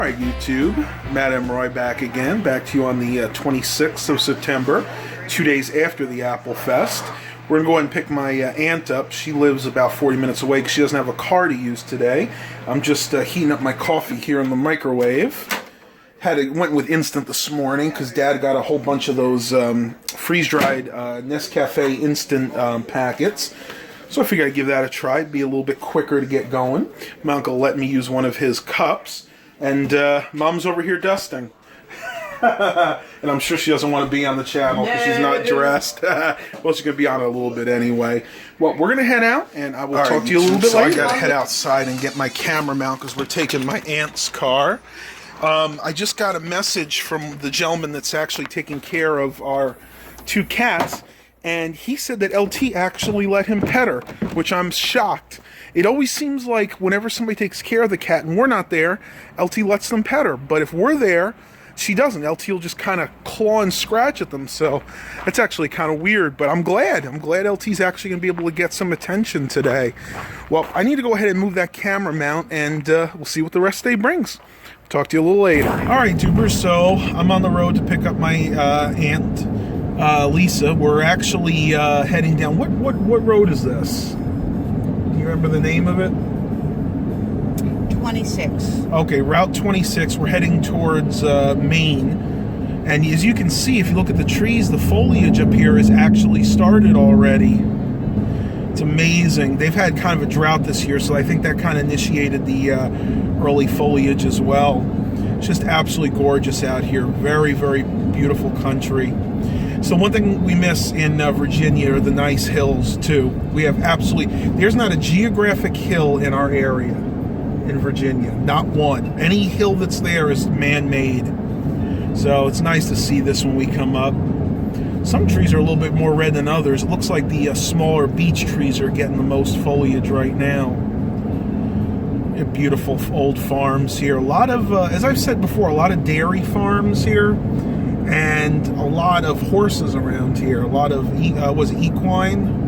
Alright YouTube, Matt M. Roy back again, back to you on the 26th of September, 2 days after the Apple Fest. We're going to go ahead and pick my aunt up. She lives about 40 minutes away because she doesn't have a car to use today. I'm just heating up my coffee here in the microwave. Went with instant this morning because Dad got a whole bunch of those freeze-dried Nescafe instant packets. So I figured I'd give that a try. It'd be a little bit quicker to get going. My uncle let me use one of his cups. And Mom's over here dusting. And I'm sure she doesn't want to be on the channel because she's not dressed. Well, she's going to be on it a little bit anyway. Well, we're going to head out, and I will talk to you a little bit later. I got to head outside and get my camera mount because we're taking my aunt's car. I just got a message from the gentleman that's actually taking care of our 2 cats. And he said that LT actually let him pet her, which I'm shocked. It always seems like whenever somebody takes care of the cat and we're not there, LT lets them pet her. But if we're there, she doesn't. LT will just kind of claw and scratch at them. So that's actually kind of weird. But I'm glad. I'm glad LT's actually going to be able to get some attention today. Well, I need to go ahead and move that camera mount, and we'll see what the rest of the day brings. Talk to you a little later. All right, tubers. So I'm on the road to pick up my aunt. Lisa. We're actually heading down. What road is this? Do you remember the name of it? 26. Okay, Route 26. We're heading towards Maine. And as you can see, if you look at the trees, the foliage up here has actually started already. It's amazing. They've had kind of a drought this year, so I think that kind of initiated the early foliage as well. It's just absolutely gorgeous out here. Very, very beautiful country. So one thing we miss in Virginia are the nice hills, too. We have there's not a geographic hill in our area in Virginia. Not one. Any hill that's there is man-made. So it's nice to see this when we come up. Some trees are a little bit more red than others. It looks like the smaller beech trees are getting the most foliage right now. Beautiful old farms here. A lot of, as I've said before, a lot of dairy farms here. And a lot of horses around here. A lot of, equine?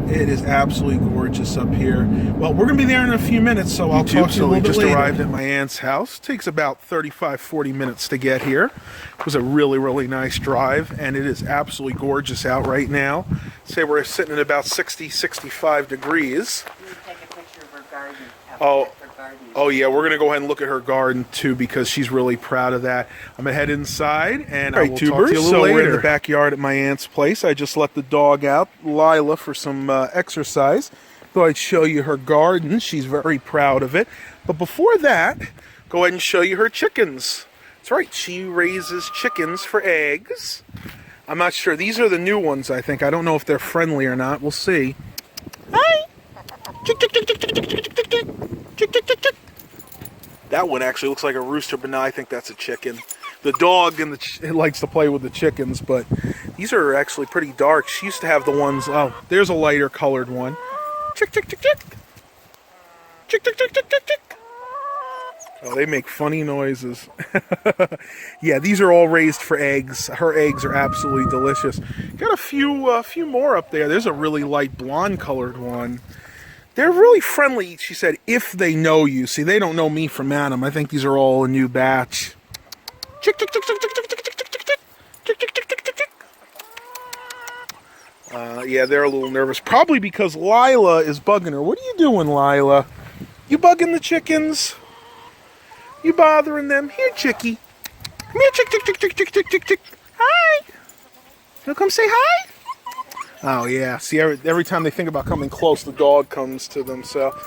It is absolutely gorgeous up here. Well, we're going to be there in a few minutes, so I'll talk to you a little bit later. We just arrived at my aunt's house. It takes about 35-40 minutes to get here. It was a really, really nice drive, and it is absolutely gorgeous out right now. Say we're sitting at about 60-65 degrees. Can you take a picture of her garden? Oh yeah, we're going to go ahead and look at her garden too because she's really proud of that. I'm going to head inside and I will talk to you a little later. So we're in the backyard at my aunt's place. I just let the dog out, Lila, for some exercise. Thought I'd show you her garden. She's very proud of it. But before that, go ahead and show you her chickens. That's right, she raises chickens for eggs. I'm not sure. These are the new ones, I think. I don't know if they're friendly or not. We'll see. Hi! Chick, chick, chick, chick, chick, chick, chick, chick, chick. Chick, chick, chick, chick. That one actually looks like a rooster, but no, I think that's a chicken. The dog likes to play with the chickens, but these are actually pretty dark. She used to have the ones. Oh, there's a lighter colored one. Chick, chick, chick, chick. Chick, chick, chick, chick, chick, chick. Oh, they make funny noises. Yeah, these are all raised for eggs. Her eggs are absolutely delicious. Got a few more up there. There's a really light blonde colored one. They're really friendly, she said, if they know you. See, they don't know me from Adam. I think these are all a new batch. Chick, chick, chick, chick, chick, chick, chick, chick, chick, chick, chick, chick, chick, chick, chick. Yeah, they're a little nervous. Probably because Lila is bugging her. What are you doing, Lila? You bugging the chickens? You bothering them? Here, chickie. Come here, chick, chick, chick, chick, chick, chick, chick, chick. Hi. You'll come say hi? Oh, yeah. See, every time they think about coming close, the dog comes to them. So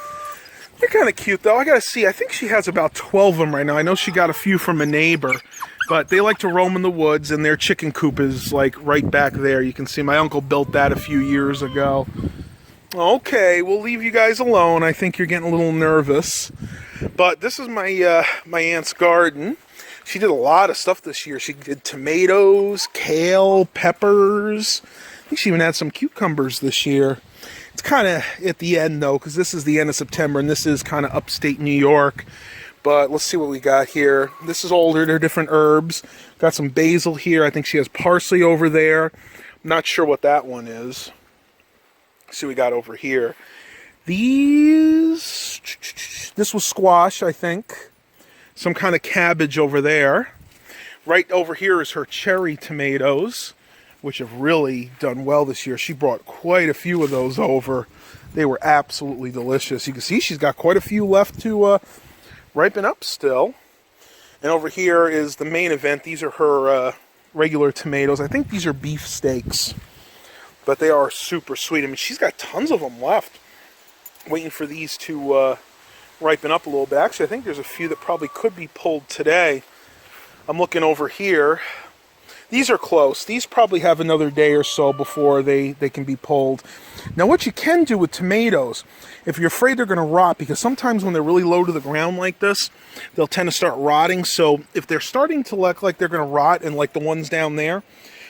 they're kind of cute, though. I got to see. I think she has about 12 of them right now. I know she got a few from a neighbor. But they like to roam in the woods, and their chicken coop is, like, right back there. You can see my uncle built that a few years ago. Okay, we'll leave you guys alone. I think you're getting a little nervous. But this is my aunt's garden. She did a lot of stuff this year. She did tomatoes, kale, peppers. I think she even had some cucumbers this year. It's kind of at the end, though, because this is the end of September, and this is kind of upstate New York. But let's see what we got here. This is older. They're different herbs. Got some basil here. I think she has parsley over there. I'm not sure what that one is. Let's see what we got over here. These This was squash, I think. Some kind of cabbage over there. Right over here is her cherry tomatoes, which have really done well this year. She brought quite a few of those over. They were absolutely delicious. You can see she's got quite a few left to ripen up still. And over here is the main event. These are her regular tomatoes. I think these are beef steaks, but they are super sweet. I mean, she's got tons of them left, waiting for these to ripen up a little bit. Actually, I think there's a few that probably could be pulled today. I'm looking over here. These are close. These probably have another day or so before they can be pulled. Now, what you can do with tomatoes, if you're afraid they're going to rot, because sometimes when they're really low to the ground like this, they'll tend to start rotting. So if they're starting to look like they're going to rot, and like the ones down there,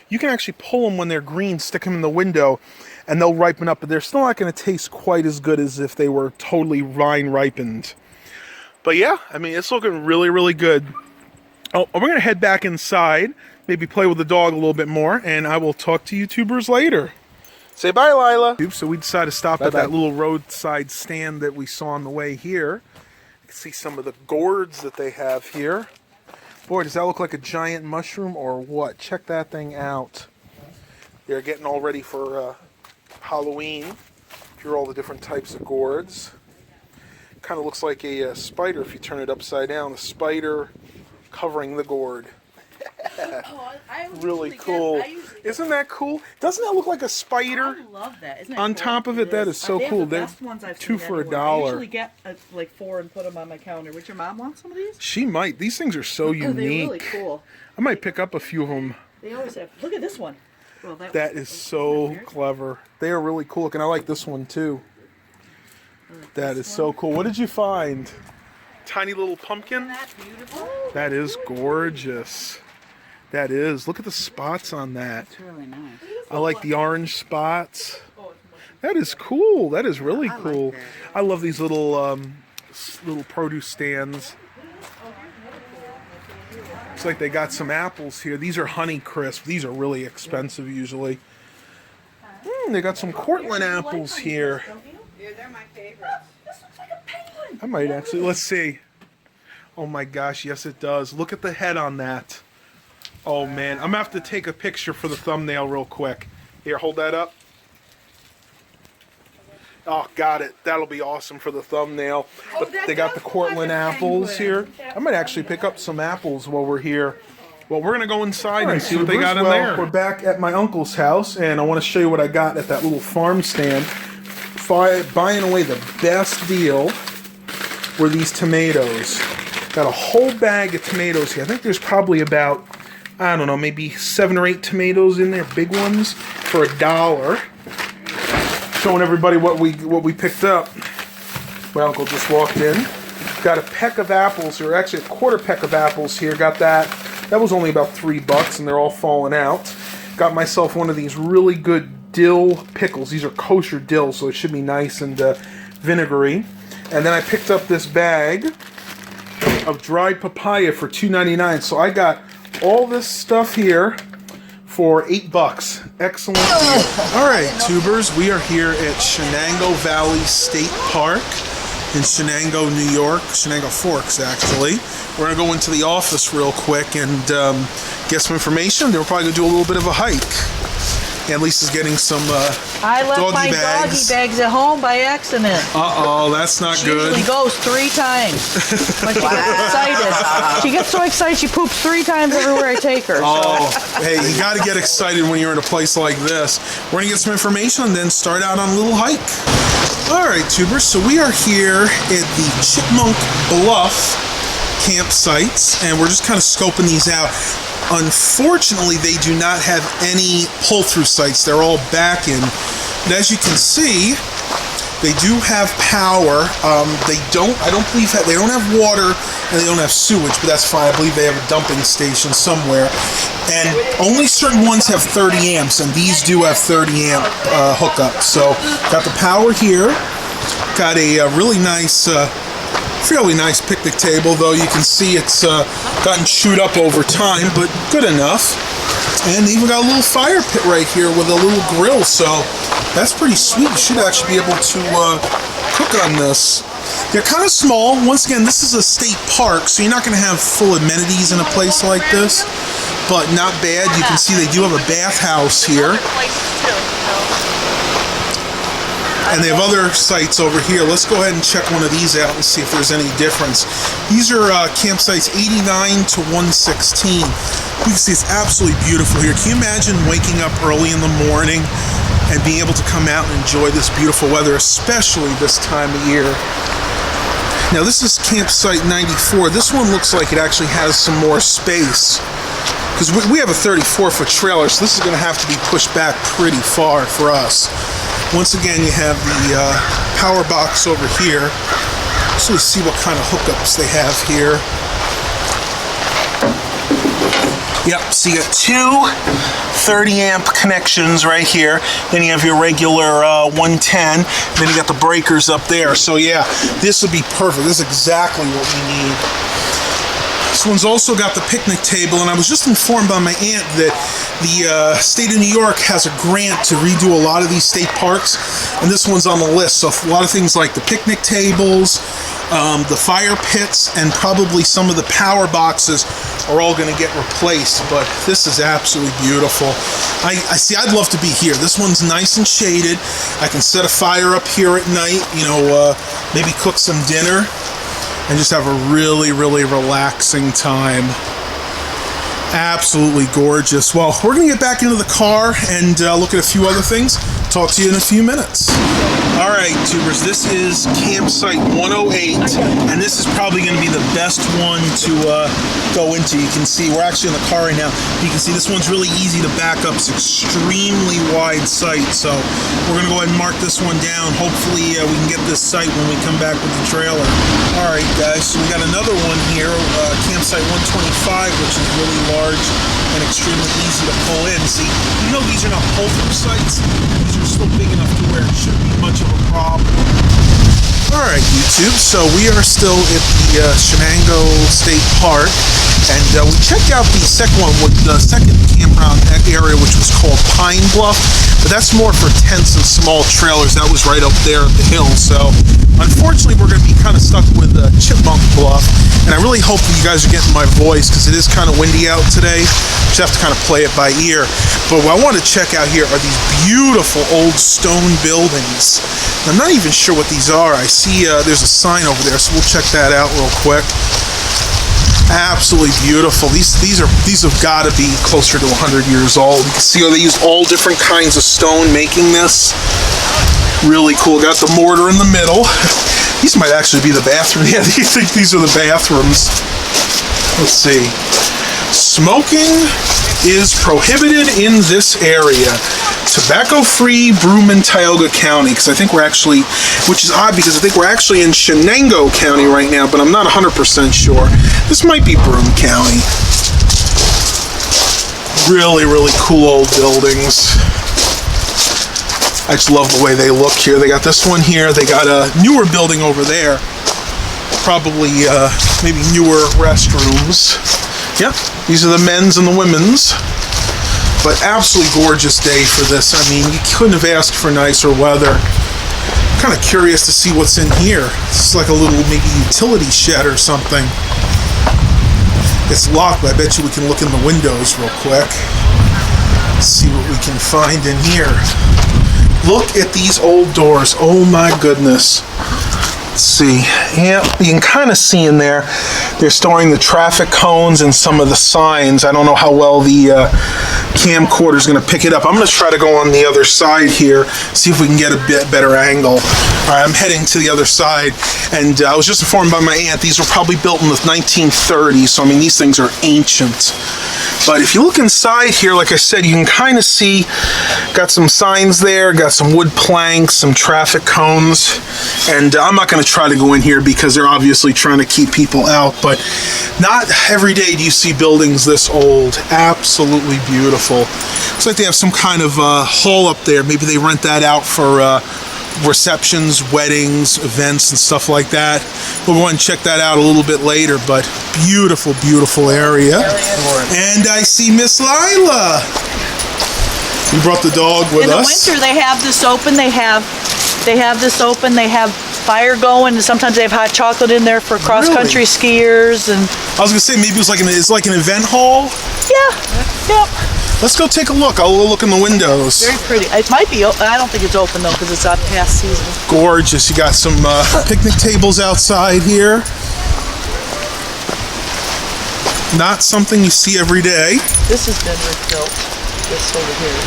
you can actually pull them when they're green, stick them in the window, and they'll ripen up. But they're still not going to taste quite as good as if they were totally vine ripened. But yeah, I mean, it's looking really, really good. Oh, we're going to head back inside, maybe play with the dog a little bit more, and I will talk to YouTubers later. Say bye, Lila. So we decided to stop at that little roadside stand that we saw on the way here. You can see some of the gourds that they have here. Boy, does that look like a giant mushroom or what? Check that thing out. They're getting all ready for Halloween. Here are all the different types of gourds. Kind of looks like a spider if you turn it upside down. The spider covering the gourd. Really cool. Isn't that cool? Doesn't that look like a spider? I love that. Isn't that on cool? top of it, that is so cool. They're the best ones I've two seen for anywhere. $1. I usually get like 4 and put them on my counter. Would your mom want some of these? She might. These things are so unique. They're really cool. I might pick up a few of them. They always have. Look at this one. Well, that is so clever. They are really cool looking. I like this one too. That is so cool. What did you find? Tiny little pumpkin? Isn't that beautiful? That is gorgeous. That is. Look at the spots on that. It's really nice. I like the orange spots. That is cool. That is really cool. I love these little little produce stands. Looks like they got some apples here. These are Honey Crisp. These are really expensive usually. They got some Cortland apples here. Yeah, they're my favorites. This looks like a penguin. I might actually. Let's see. Oh my gosh, yes it does. Look at the head on that. Oh man, I'm gonna have to take a picture for the thumbnail real quick. Here, hold that up. Oh, got it. That'll be awesome for the thumbnail. But they got the Cortland apples here. I might actually pick up some apples while we're here. Well, we're gonna go inside and see what they got in there. We're back at my uncle's house, and I want to show you what I got at that little farm stand. Buying away the best deal were these tomatoes. Got a whole bag of tomatoes here. I think there's probably about, I don't know, maybe 7 or 8 tomatoes in there, big ones, for $1. Showing everybody what we picked up. My uncle just walked in. Got a peck of apples, or actually a quarter peck of apples here. Got that. That was only about $3, and they're all falling out. Got myself one of these really good dill pickles. These are kosher dill, so it should be nice and vinegary. And then I picked up this bag of dried papaya for $2.99. So I got all this stuff here for $8. Excellent deal. All right, tubers, we are here at Chenango Valley State Park in Chenango, New York. Chenango Forks, actually. We're going to go into the office real quick and get some information. Then we're probably going to do a little bit of a hike. And Lisa's getting some I left doggy my bags. doggy bags at home by accident. Uh-oh, that's not She good. usually goes 3 times. When she gets excited. She gets so excited she poops 3 times everywhere I take her. Oh, hey, you got to get excited when you're in a place like this. We're going to get some information and then start out on a little hike. All right, tubers, so we are here at the Chipmunk Bluff campsites, and we're just kind of scoping these out. Unfortunately, they do not have any pull-through sites. They're all back in. But as you can see, they do have power. I don't believe they don't have water and they don't have sewage, but that's fine. I believe they have a dumping station somewhere. And only certain ones have 30 amps, and these do have 30 amp hookup. So got the power here. Got a really nice, fairly nice picnic table, though you can see it's gotten chewed up over time, but good enough. And even got a little fire pit right here with a little grill, so that's pretty sweet. You should actually be able to cook on this. They're kind of small. Once again, this is a state park, so you're not going to have full amenities in a place like this, but not bad. You can see they do have a bathhouse here. And they have other sites over here. Let's go ahead and check one of these out and see if there's any difference. These are campsites 89 to 116. You can see it's absolutely beautiful here. Can you imagine waking up early in the morning and being able to come out and enjoy this beautiful weather, especially this time of year? Now this is campsite 94. This one looks like it actually has some more space, because we have a 34-foot trailer, so this is going to have to be pushed back pretty far for us. Once again, you have the power box over here. So let's see what kind of hookups they have here. Yep, so you got two 30-amp connections right here. Then you have your regular 110. Then you got the breakers up there. So yeah, this would be perfect. This is exactly what we need. This one's also got the picnic table, and I was just informed by my aunt that the state of New York has a grant to redo a lot of these state parks, and this one's on the list. So a lot of things like the picnic tables, the fire pits, and probably some of the power boxes are all going to get replaced, but this is absolutely beautiful. I see, I'd love to be here. This one's nice and shaded. I can set a fire up here at night, you know, maybe cook some dinner and just have a really, really relaxing time. Absolutely gorgeous. Well, we're going to get back into the car and look at a few other things. Talk to you in a few minutes. All right, tubers, this is campsite 108, and this is probably going to be the best one to go into. You can see we're actually in the car right now. You can see this one's really easy to back up. It's extremely wide site, so we're going to go ahead and mark this one down. Hopefully we can get this site when we come back with the trailer. All right, guys, so we got another one here, campsite 125, which is really large and extremely easy to pull in. See, you know these are not pull-through sites. These are still big enough to where it shouldn't be much of a problem. Alright, YouTube, so we are still at the Chenango State Park, and we checked out the second one, with the second campground area, which was called Pine Bluff, but that's more for tents and small trailers. That was right up there at the hill, so unfortunately we're going to be kind of stuck with Chipmunk Bluff, and I really hope you guys are getting my voice, because it is kind of windy out today. Just have to kind of play it by ear. But what I want to check out here are these beautiful old stone buildings. I'm not even sure what these are. I see there's a sign over there, so we'll check that out real quick. Absolutely beautiful. These have got to be closer to 100 years old. You can see how they use all different kinds of stone making this. Really cool. Got the mortar in the middle. These might actually be the bathroom. Yeah, I think these are the bathrooms. Let's see. Smoking is prohibited in this area. Tobacco-free Broome and Tioga County, because I think we're actually, which is odd because I think we're actually in Chenango County right now, but I'm not 100% sure. This might be Broome County. Really, really cool old buildings. I just love the way they look here. They got this one here. They got a newer building over there. Probably maybe newer restrooms. Yep, these are the men's and the women's. But absolutely gorgeous day for this. I mean, you couldn't have asked for nicer weather. I'm kind of curious to see what's in here. It's like a little maybe utility shed or something. It's locked, but I bet you we can look in the windows real quick. See what we can find in here. Look at these old doors. Oh my goodness. Let's see. Yeah, you can kind of see in there. They're storing the traffic cones and some of the signs. I don't know how well the camcorder is going to pick it up. I'm going to try to go on the other side here, see if we can get a bit better angle. All right, I'm heading to the other side, and I was just informed by my aunt these were probably built in the 1930s, so I mean these things are ancient. But if you look inside here, like I said, you can kind of see, got some signs there, got some wood planks, some traffic cones, and I'm not going to try to go in here because they're obviously trying to keep people out, but not every day do you see buildings this old. Absolutely beautiful. Looks like they have some kind of hall up there. Maybe they rent that out for receptions, weddings, events, and stuff like that. We'll go and check that out a little bit later, but beautiful, beautiful area. And I see Miss Lila. You brought the dog with us. In the winter, they have this open. They have this open. They have fire going, and sometimes they have hot chocolate in there for cross-country skiers. And I was gonna say maybe it's like an event hall. yeah, yep. Let's go take a look. I'll look in the windows. Very pretty. It might be. I don't think it's open though because it's not past season. Gorgeous. You got some picnic tables outside here. Not something you see every day. This has been rebuilt. This over here,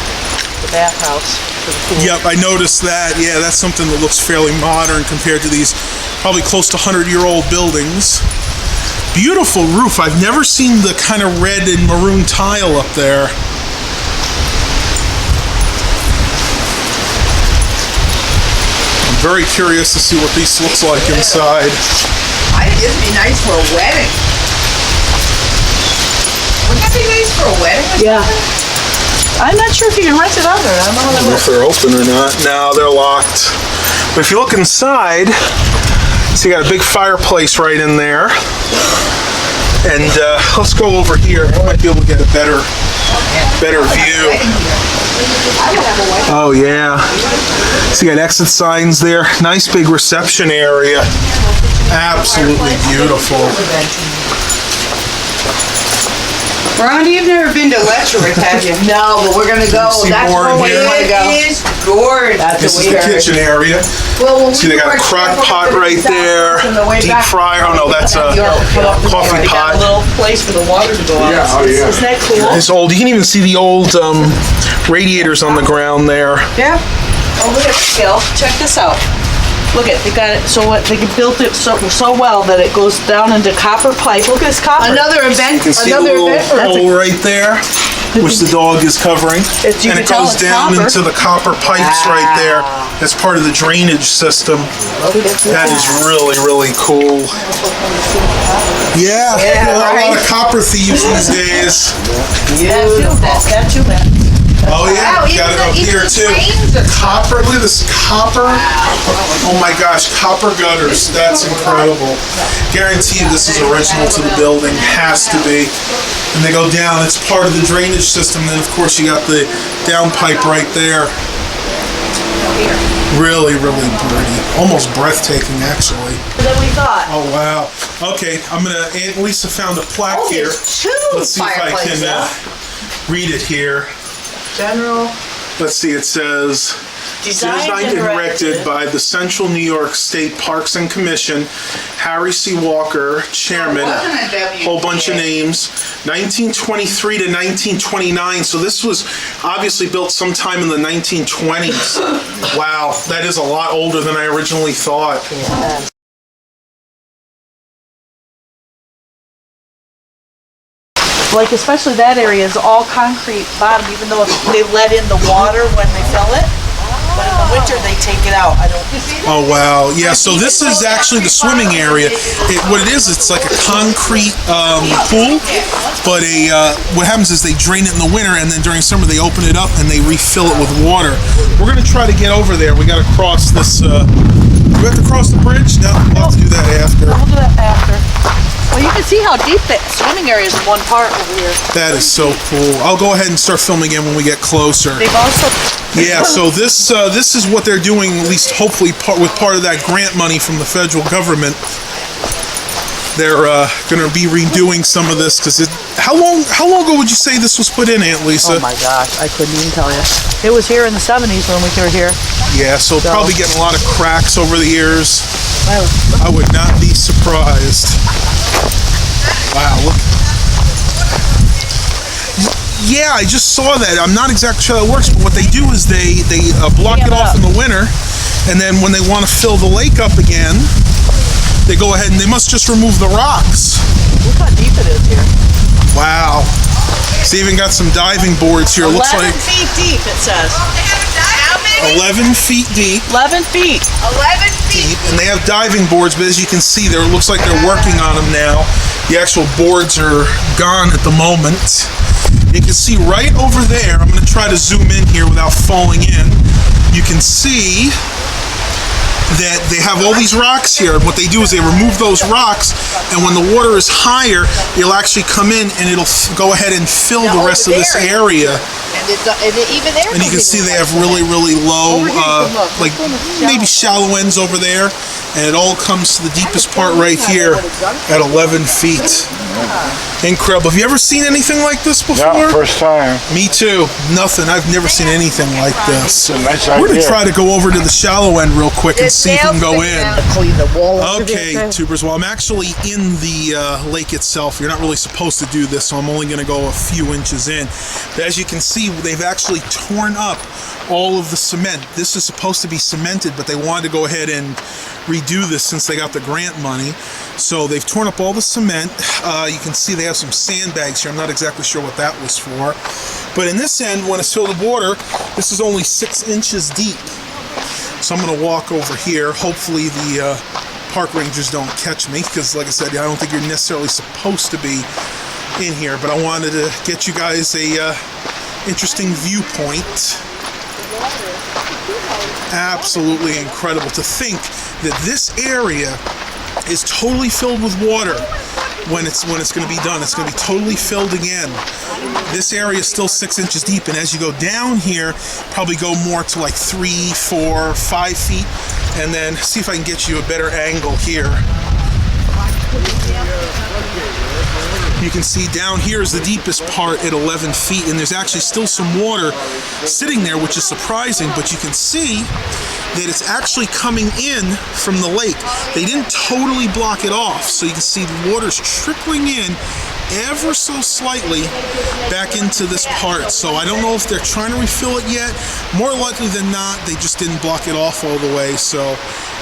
the bathhouse for the pool. Yep, I noticed that. Yeah, that's something that looks fairly modern compared to these probably close to 100-year-old buildings. Beautiful roof. I've never seen the kind of red and maroon tile up there. I'm very curious to see what this looks like inside. I think this would be nice for a wedding. Wouldn't that be nice for a wedding? Yeah. I'm not sure if you can rent it out there. I don't know how that If works. they're open or not. No, they're locked. But if you look inside, so you got a big fireplace right in there. And let's go over here. I might be able to get a better view. Oh yeah. So you got exit signs there. Nice big reception area. Absolutely beautiful. Rhonda, you've never been to Letchworth, have you? No, but we're gonna go. See That's more in where we here? wanna go. It is gorgeous. This is the kitchen area. Well, when See, we they got a were crock traveling pot to right the there. south on the way Deep back- fryer. Oh no, that's a coffee They got a pot. little place for the water to go out. Isn't that cool? It's old. You can even see the old radiators on the ground there. Yeah. Oh, look at Phil. Check this out. Look at they got it so they built it so well that it goes down into copper pipe. Look at this copper. Another event. You can see the Another little event. hole right there, which the dog is covering. You And can it tell goes it's down copper. into the copper pipes right there. That's part of the drainage system. That is really, really cool. Yeah, there are a lot of copper thieves these days. That too bad. Oh yeah, Wow, you got it up even here the too. trains are Copper, look at this copper. Oh my gosh, copper gutters. That's incredible. Guaranteed this is original to the building. Has to be. And they go down. It's part of the drainage system. Then of course you got the downpipe right there. Really, really pretty. Almost breathtaking, actually. Than we thought. Oh wow. Okay, I'm gonna. Aunt Lisa found a plaque here. Two Let's see if I fireplaces. can read it here. General Let's see. It says. Designed and directed by the Central New York State Parks and Commission, Harry C. Walker, chairman, Wasn't it WPA? whole bunch of names, 1923 to 1929. So this was obviously built sometime in the 1920s. Wow, that is a lot older than I originally thought. like especially that area is all concrete bottom, even though they let in the water when they fill it. But in the winter they take it out. I don't. Oh wow, yeah. So this is actually the swimming area. What it is, it's like a concrete pool, but what happens is they drain it in the winter, and then during summer they open it up and they refill it with water. We're gonna try to get over there. We got to cross this. We have to cross the bridge. No, we'll have to do that after. We'll do that after. Well, you can see how deep the swimming area is in one part over here. That is so cool. I'll go ahead and start filming again when we get closer. They've also. Yeah, so this is what they're doing, at least hopefully with part of that grant money from the federal government. They're going to be redoing some of this because how long ago would you say this was put in, Aunt Lisa? Oh my gosh, I couldn't even tell you. It was here in the 70s when we were here. Yeah, so probably getting a lot of cracks over the years. I would not be surprised. Wow, look. Yeah, I just saw that. I'm not exactly sure how that works, but what they do is they block it off in the winter, and then when they want to fill the lake up again, they go ahead and they must just remove the rocks. Look how deep it is here. Wow. It's even got some diving boards here. It looks 11 like feet deep, it says. How many? 11 feet deep. 11 feet. 11 feet. And they have diving boards, but as you can see, it looks like they're working on them now. The actual boards are gone at the moment. You can see right over there, I'm going to try to zoom in here without falling in. You can see that they have all these rocks here. What they do is they remove those rocks, and when the water is higher, it'll actually come in and it'll go ahead and fill the rest of this area. even there. And you can see they have really, really low, like maybe shallow ends over there. And it all comes to the deepest part right here at 11 feet. Incredible. Have you ever seen anything like this before? Yeah, first time. Me too. Nothing. I've never seen anything like this. Nice We're going to idea. try to go over to the shallow end real quick and see if we can go in. Clean the wall. Okay, tubers. Well, I'm actually in the lake itself. You're not really supposed to do this, so I'm only going to go a few inches in. But as you can see, they've actually torn up all of the cement. This is supposed to be cemented, but they wanted to go ahead and redo this since they got the grant money. So they've torn up all the cement. You can see they have some sandbags here. I'm not exactly sure what that was for. But in this end, when it's filled with water, this is only 6 inches deep. So I'm going to walk over here. Hopefully the park rangers don't catch me, because like I said, I don't think you're necessarily supposed to be in here. But I wanted to get you guys a interesting viewpoint. Absolutely incredible to think that this area is totally filled with water when it's going to be done. It's going to be totally filled again. This area is still 6 inches deep, and as you go down here, probably go more to like 3, 4, 5 feet, and then see if I can get you a better angle here. You can see down here is the deepest part at 11 feet, and there's actually still some water sitting there, which is surprising, but you can see that it's actually coming in from the lake. They didn't totally block it off, so you can see the water's trickling in ever so slightly back into this part. So I don't know if they're trying to refill it yet. More likely than not, they just didn't block it off all the way. So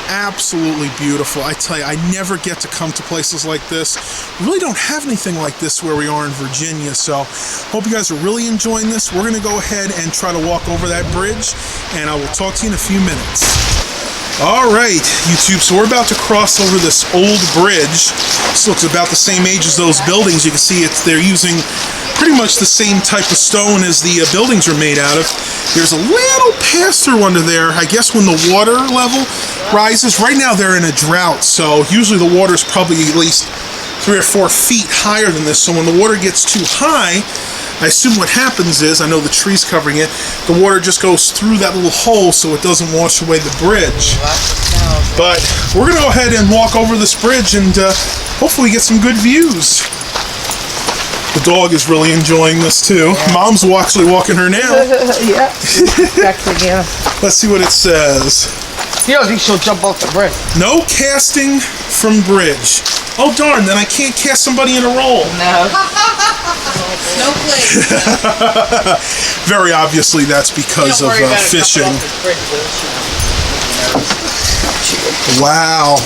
absolutely beautiful. I tell you, I never get to come to places like this. We really don't have anything like this where we are in Virginia. So hope you guys are really enjoying this. We're going to go ahead and try to walk over that bridge, and I will talk to you in a few minutes. All right, YouTube, so we're about to cross over this old bridge. This looks about the same age as those buildings. You can see they're using pretty much the same type of stone as the buildings are made out of. There's a little pass-through under there, I guess when the water level rises. Right now they're in a drought, so usually the water's probably at least 3 or 4 feet higher than this. So when the water gets too high, I assume what happens is, I know the tree's covering it, the water just goes through that little hole so it doesn't wash away the bridge. But we're going to go ahead and walk over this bridge and hopefully get some good views. The dog is really enjoying this too. Yeah. Mom's actually walking her now. Yeah. Yeah. Let's see what it says. You don't think she'll jump off the bridge? No casting from bridge. Oh darn, then I can't cast somebody in a roll. No. No place. Very obviously that's because of fishing. Wow.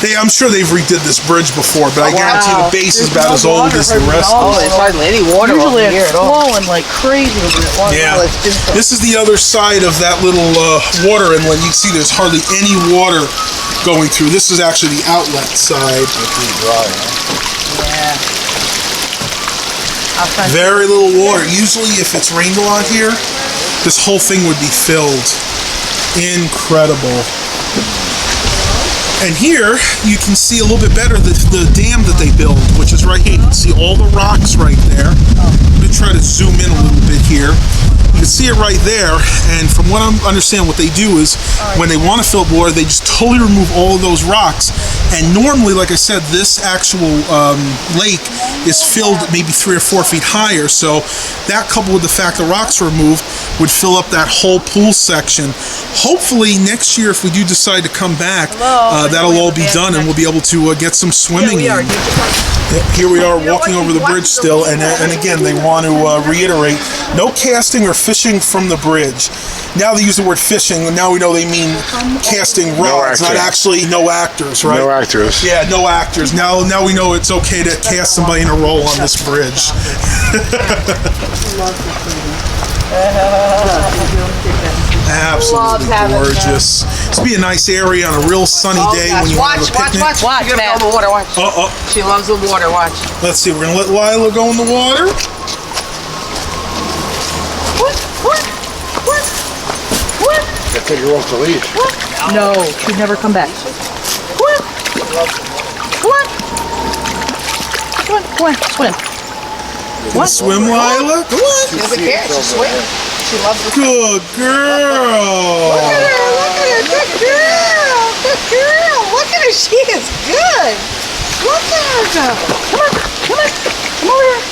I'm sure they've redid this bridge before, but I guarantee the base is about as old as the rest of it. There's hardly any water over Usually here it's at all. flowing like crazy. Yeah. This is the other side of that little water inlet. You can see there's hardly any water going through. This is actually the outlet side. Yeah. Very little water. Usually if it's rained a lot here, this whole thing would be filled. Incredible. And here you can see a little bit better the dam that they built, which is right here. You can see all the rocks right there. I'm going to try to zoom in a little bit here. You can see it right there, and from what I understand, what they do is when they want to fill water, they just totally remove all of those rocks. And normally, like I said, this actual lake is filled maybe 3 or 4 feet higher. So that, coupled with the fact the rocks are removed, would fill up that whole pool section. Hopefully next year, if we do decide to come back, that'll all be done, and we'll be able to get some swimming in. Here we are walking over the bridge still, and again, they want to reiterate, no casting or fishing from the bridge. Now they use the word fishing, and now we know they mean casting rods, not actually no actors, right? No actors. Yeah, no actors. Now we know it's okay to cast somebody in a roll on this bridge. Absolutely gorgeous. This would be a nice area on a real sunny day when you want to have a picnic. Watch, man. The water, watch. She loves the water, watch. Let's see, we're going to let Lila go in the water. Take her off the leash. No, she'd never come back. Come on, swim. What? Swim, Lila? Come on. She doesn't care. She swims. She loves the Good girl. Look at her. Look at her. Good girl. Good girl. Look at her. She is good. Look at her go. Come on. Come on. Come over here.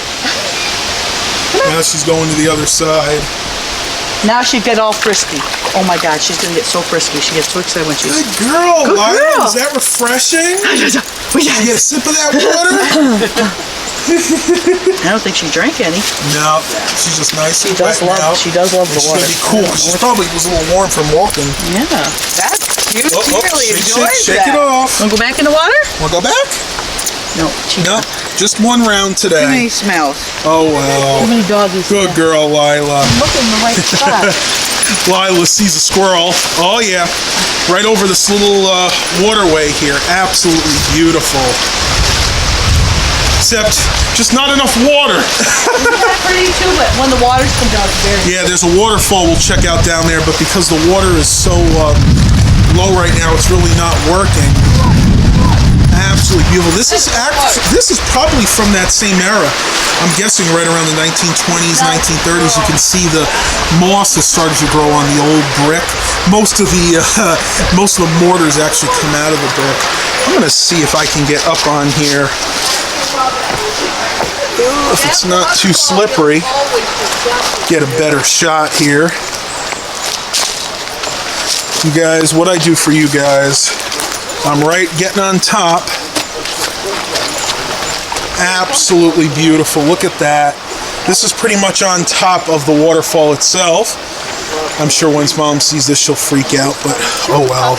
Now she's going to the other side. Now she'd get all frisky. Oh my God, she's gonna get so frisky. She gets so excited when she's. Good girl, Good Lila. girl. Is that refreshing? We Did got you get a sip of that water? I don't think she drank any. No, she's just nice. She does love. She does love the She's water. gonna be cool. She probably was a little warm from walking. Yeah. That's cute. Oh, She really enjoys shake it that. off. Wanna go back in the water? Wanna go back? No. No, just one round Too many today. smells. Oh Too well. many doggies. Good girl, Lila. Look in the right spot. Lila sees a squirrel. Oh yeah, right over this little waterway here. Absolutely beautiful. Except just not enough water. Isn't that pretty too? But when the waters come down, it's very. Yeah, there's a waterfall we'll check out down there, but because the water is so low right now, it's really not working. Absolutely beautiful. This is probably from that same era. I'm guessing right around the 1920s, 1930s. You can see the moss has started to grow on the old brick. Most of the mortars actually come out of the brick. I'm gonna see if I can get up on here. If it's not too slippery, get a better shot here. You guys, what I do for you guys, I'm right getting on top. Absolutely beautiful. Look at that. This is pretty much on top of the waterfall itself. I'm sure once Mom sees this, she'll freak out, but oh well.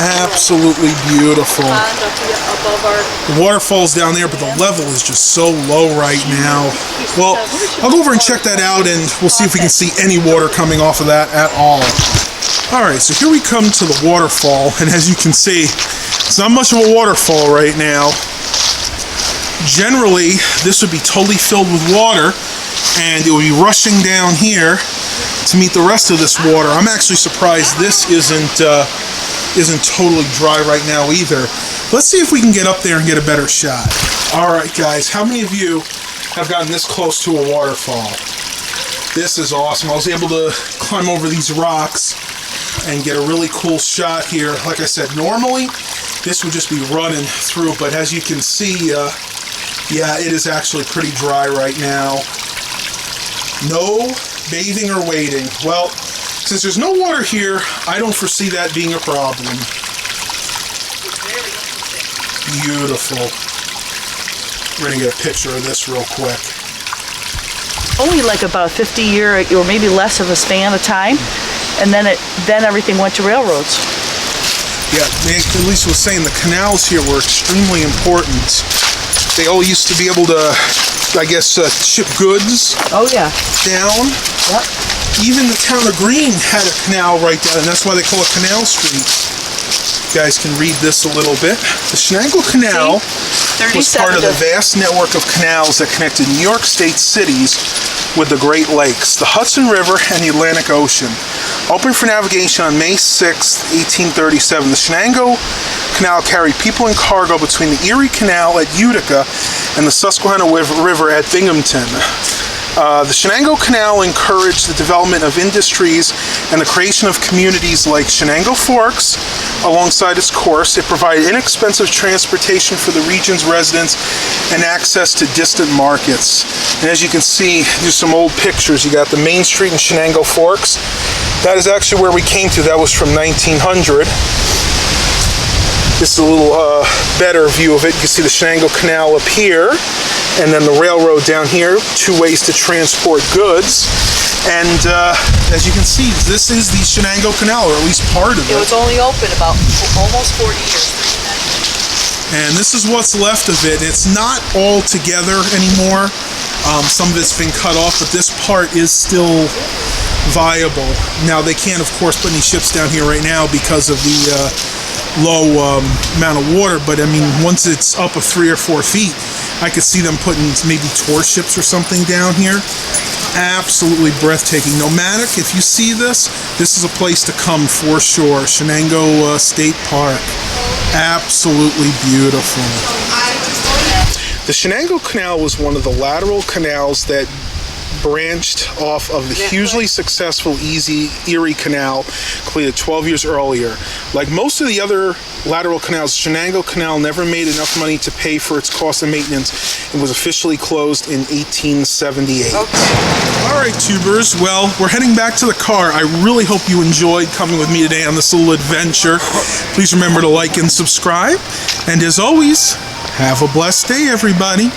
Absolutely beautiful. The waterfall's down there, but the level is just so low right now. Well, I'll go over and check that out, and we'll see if we can see any water coming off of that at all. Alright, so here we come to the waterfall, and as you can see, it's not much of a waterfall right now. Generally, this would be totally filled with water, and it would be rushing down here to meet the rest of this water. I'm actually surprised this isn't totally dry right now either. Let's see if we can get up there and get a better shot. Alright guys, how many of you have gotten this close to a waterfall? This is awesome. I was able to climb over these rocks and get a really cool shot here. Like I said, normally this would just be running through, but as you can see, yeah, it is actually pretty dry right now. No bathing or wading. Well, since there's no water here, I don't foresee that being a problem. Beautiful. We're gonna get a picture of this real quick. Only like about a 50-year or maybe less of a span of time, and then everything went to railroads. Yeah, at least was saying the canals here were extremely important. They all used to be able to, I guess, ship goods Oh yeah. down. Yep. Even the town of Greene had a canal right down, and that's why they call it Canal Street. You guys can read this a little bit. The Chenango Canal was part of the vast network of canals that connected New York State cities with the Great Lakes, the Hudson River, and the Atlantic Ocean. Opened for navigation on May 6, 1837, the Chenango Canal carried people and cargo between the Erie Canal at Utica and the Susquehanna River at Binghamton. The Chenango Canal encouraged the development of industries and the creation of communities like Chenango Forks alongside its course. It provided inexpensive transportation for the region's residents and access to distant markets. And as you can see, there's some old pictures. You got the Main Street in Chenango Forks. That is actually where we came to. That was from 1900. This is a little better view of it. You can see the Chenango Canal up here, and then the railroad down here, two ways to transport goods. And as you can see, this is the Chenango Canal, or at least part of it. It was only open about almost 40 years. And this is what's left of it. It's not all together anymore. Some of it's been cut off, but this part is still viable. Now, they can't, of course, put any ships down here right now because of the low amount of water, but I mean, once it's up of 3 or 4 feet, I could see them putting maybe tour ships or something down here. Absolutely breathtaking. Nomadic, if you see this, this is a place to come for sure. Shenango State Park. Absolutely beautiful. The Chenango Canal was one of the lateral canals that branched off of the hugely successful Erie Canal, completed 12 years earlier. Like most of the other lateral canals, Chenango Canal never made enough money to pay for its cost of maintenance and was officially closed in 1878. All right, tubers, well, we're heading back to the car. I really hope you enjoyed coming with me today on this little adventure. Please remember to like and subscribe. And as always, have a blessed day, everybody.